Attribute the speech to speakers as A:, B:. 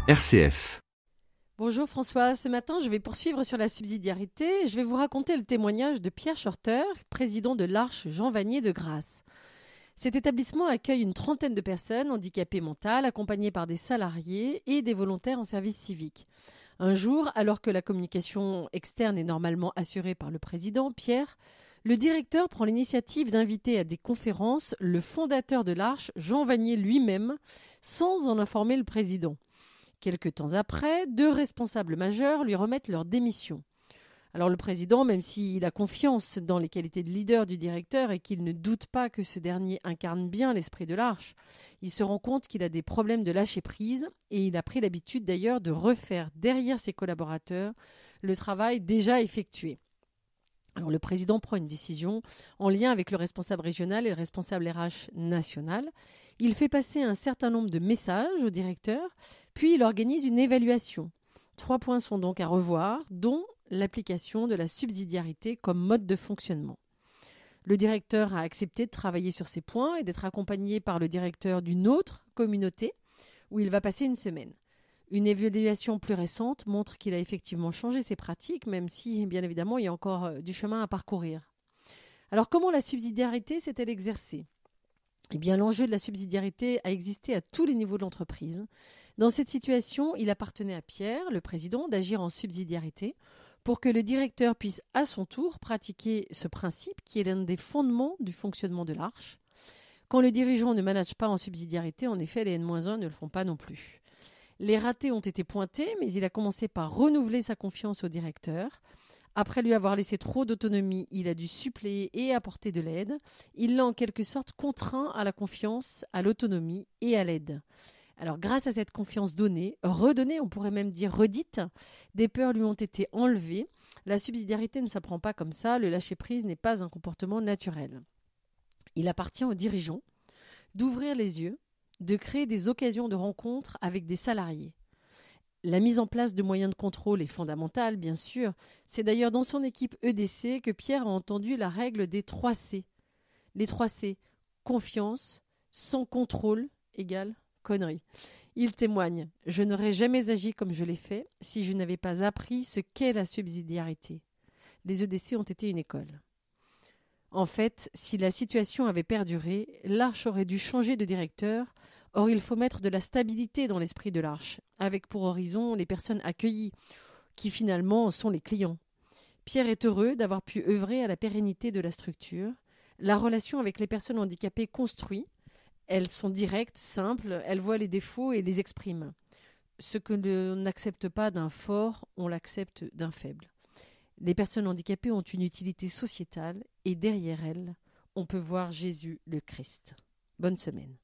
A: RCF.
B: Bonjour François, ce matin je vais poursuivre sur la subsidiarité. Je vais vous raconter le témoignage de Pierre Shorter, président de l'Arche Jean Vanier de Grasse. Cet établissement accueille une trentaine de personnes handicapées mentales, accompagnées par des salariés et des volontaires en service civique. Un jour, alors que la communication externe est normalement assurée par le président, Pierre, le directeur prend l'initiative d'inviter à des conférences le fondateur de l'Arche, Jean Vanier lui-même, sans en informer le président. Quelque temps après, deux responsables majeurs lui remettent leur démission. Alors le président, même s'il a confiance dans les qualités de leader du directeur et qu'il ne doute pas que ce dernier incarne bien l'esprit de l'Arche, il se rend compte qu'il a des problèmes de lâcher prise et il a pris l'habitude d'ailleurs de refaire derrière ses collaborateurs le travail déjà effectué. Alors le président prend une décision en lien avec le responsable régional et le responsable RH national. Il fait passer un certain nombre de messages au directeur, puis il organise une évaluation. 3 points sont donc à revoir, dont l'application de la subsidiarité comme mode de fonctionnement. Le directeur a accepté de travailler sur ces points et d'être accompagné par le directeur d'une autre communauté où il va passer une semaine. Une évaluation plus récente montre qu'il a effectivement changé ses pratiques, même si, bien évidemment, il y a encore du chemin à parcourir. Alors, comment la subsidiarité s'est-elle exercée ? Eh bien, l'enjeu de la subsidiarité a existé à tous les niveaux de l'entreprise. Dans cette situation, il appartenait à Pierre, le président, d'agir en subsidiarité pour que le directeur puisse à son tour pratiquer ce principe qui est l'un des fondements du fonctionnement de l'Arche. Quand le dirigeant ne manage pas en subsidiarité, en effet, les N-1 ne le font pas non plus. Les ratés ont été pointés, mais il a commencé par renouveler sa confiance au directeur. Après lui avoir laissé trop d'autonomie, il a dû suppléer et apporter de l'aide. Il l'a en quelque sorte contraint à la confiance, à l'autonomie et à l'aide. Alors grâce à cette confiance donnée, redonnée, on pourrait même dire redite, des peurs lui ont été enlevées. La subsidiarité ne s'apprend pas comme ça, le lâcher-prise n'est pas un comportement naturel. Il appartient aux dirigeants d'ouvrir les yeux, de créer des occasions de rencontres avec des salariés. La mise en place de moyens de contrôle est fondamentale, bien sûr. C'est d'ailleurs dans son équipe EDC que Pierre a entendu la règle des 3 C. Les 3 C, confiance, sans contrôle, égale connerie. Il témoigne « Je n'aurais jamais agi comme je l'ai fait si je n'avais pas appris ce qu'est la subsidiarité. Les EDC ont été une école. » En fait, si la situation avait perduré, l'Arche aurait dû changer de directeur. Or, il faut mettre de la stabilité dans l'esprit de l'Arche, avec pour horizon les personnes accueillies, qui finalement sont les clients. Pierre est heureux d'avoir pu œuvrer à la pérennité de la structure. La relation avec les personnes handicapées construit. Elles sont directes, simples, elles voient les défauts et les expriment. Ce que l'on n'accepte pas d'un fort, on l'accepte d'un faible. Les personnes handicapées ont une utilité sociétale et derrière elles, on peut voir Jésus le Christ. Bonne semaine.